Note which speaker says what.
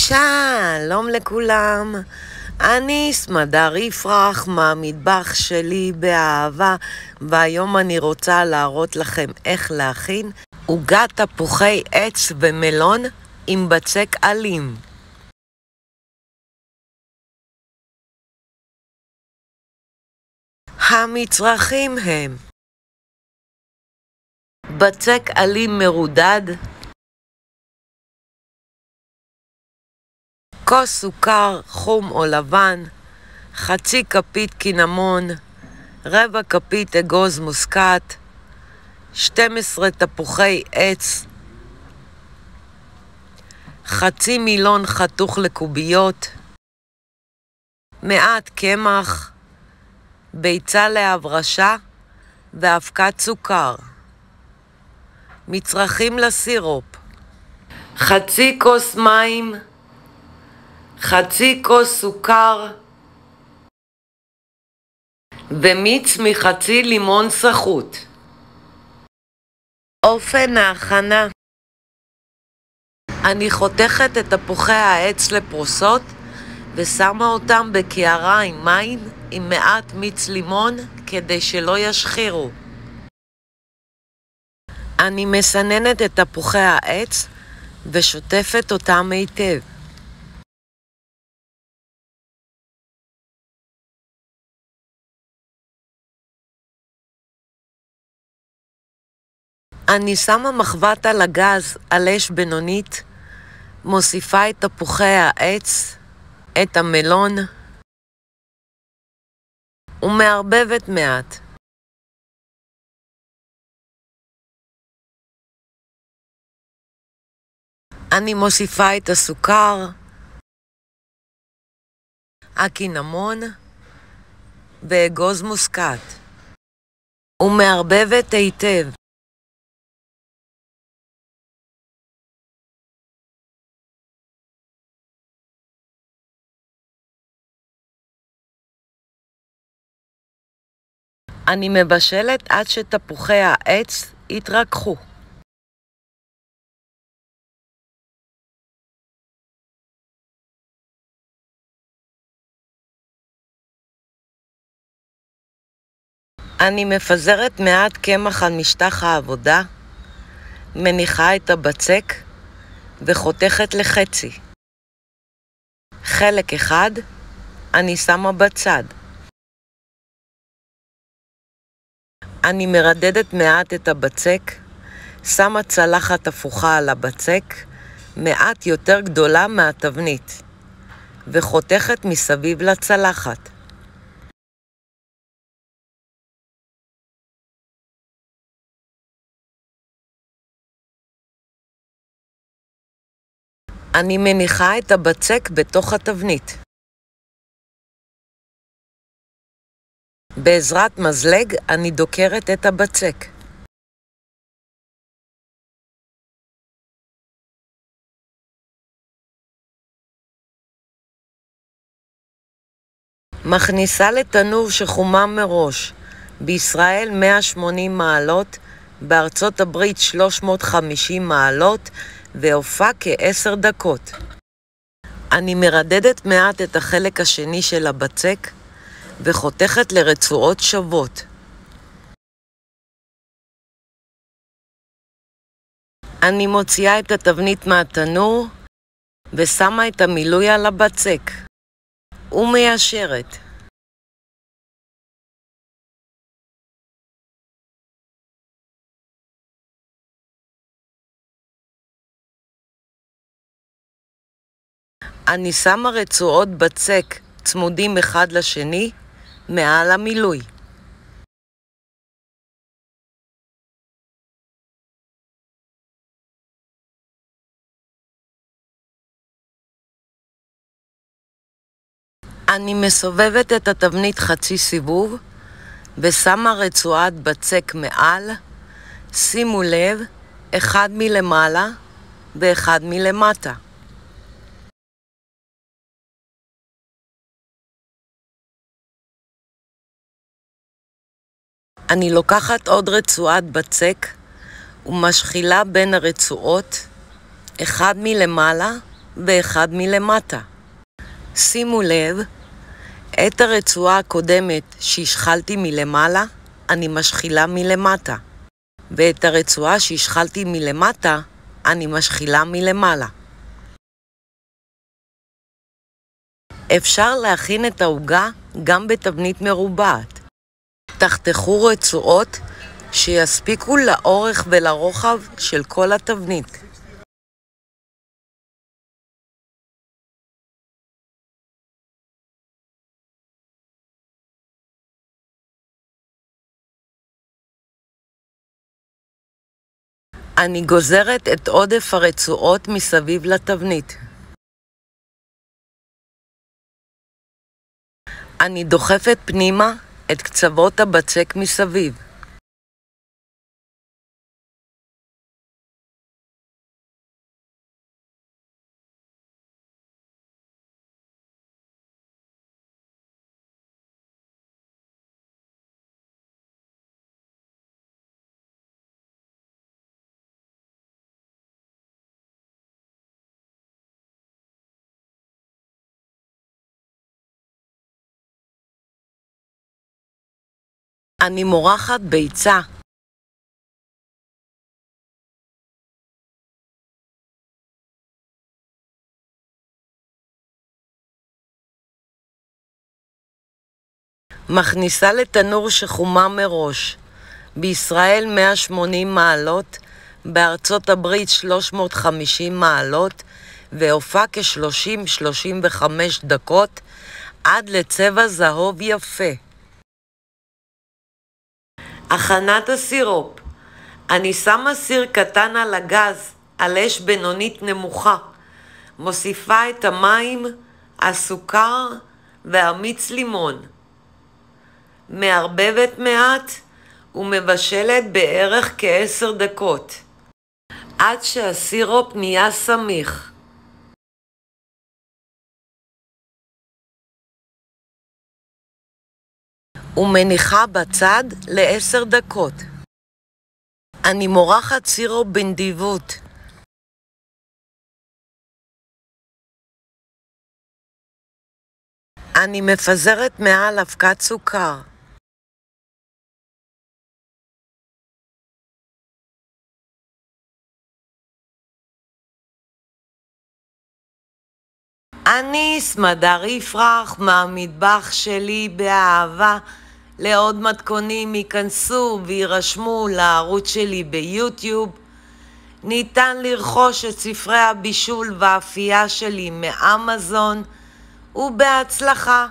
Speaker 1: שלום לכולם, אני סמדר יפרח מהמטבח שלי באהבה, והיום אני רוצה להראות לכם איך להכין עוגת תפוחי עץ ומלון עם בצק עלים. המצרכים הם בצק עלים מרודד, כוס סוכר חום או לבן, חצי כפית קינמון, רבע כפית אגוז מוסקת, 12 תפוחי עץ, חצי מילון חתוך לקוביות, מעט קמח, ביצה להברשה ואבקת סוכר. מצרכים לסירופ: חצי כוס מים, חצי כוס סוכר ומיץ מחצי לימון סחוט. אופן ההכנה: אני חותכת את תפוחי העץ לפרוסות ושמה אותם בקערה עם מים עם מעט מיץ לימון כדי שלא ישחירו. אני מסננת את תפוחי העץ ושוטפת אותם היטב. אני שמה מחבת על הגז על אש בינונית, מוסיפה את תפוחי העץ, את המלון ומערבבת מעט. אני מוסיפה את הסוכר, הקינמון ואגוז מוסקת ומערבבת היטב. אני מבשלת עד שתפוחי העץ יתרככו. אני מפזרת מעט קמח על משטח העבודה, מניחה את הבצק וחותכת לחצי. חלק אחד אני שמה בצד. אני מרדדת מעט את הבצק, שמה צלחת הפוכה על הבצק, מעט יותר גדולה מהתבנית, וחותכת מסביב לצלחת. אני מניחה את הבצק בתוך התבנית. בעזרת מזלג אני דוקרת את הבצק. מכניסה לתנור שחומם מראש, בישראל 180 מעלות, בארצות הברית 350 מעלות, והופע כ10 דקות. אני מרדדת מעט את החלק השני של הבצק וחותכת לרצועות שוות. אני מוציאה את התבנית מהתנור ושמה את המילוי על הבצק ומיישרת. אני שמה רצועות בצק צמודים אחד לשני מעל המילוי. אני מסובבת את התבנית חצי סיבוב ושמה רצועת בצק מעל. שימו לב, אחד מלמעלה ואחד מלמטה. אני לוקחת עוד רצועת בצק ומשחילה בין הרצועות, אחד מלמעלה ואחד מלמטה. שימו לב, את הרצועה הקודמת שהשחלתי מלמעלה, אני משחילה מלמטה. ואת הרצועה שהשחלתי מלמטה, אני משחילה מלמעלה. אפשר להכין את העוגה גם בתבנית מרובעת. תחתכו רצועות שיספיקו לאורך ולרוחב של כל התבנית. אני גוזרת את עודף הרצועות מסביב לתבנית. אני דוחפת פנימה את קצוות הבצק מסביב. אני מורחת ביצה. מכניסה לתנור שחומם מראש. בישראל 180 מעלות, בארצות הברית 350 מעלות, והופע כ-30-35 דקות עד לצבע זהוב יפה. הכנת הסירופ. אני שמה סיר קטן על הגז, על אש בינונית נמוכה. מוסיפה את המים, הסוכר והמיץ לימון. מערבבת מעט ומבשלת בערך כ10 דקות. עד שהסירופ נהיה סמיך. ומניחה בצד ל10 דקות. אני מורחת סירופ בנדיבות. אני מפזרת מעל אבקת סוכר. אני סמדר יפרח מהמטבח שלי באהבה. לעוד מתכונים ייכנסו וירשמו לערוץ שלי ביוטיוב. ניתן לרכוש את ספרי הבישול והאפייה שלי מאמזון, ובהצלחה.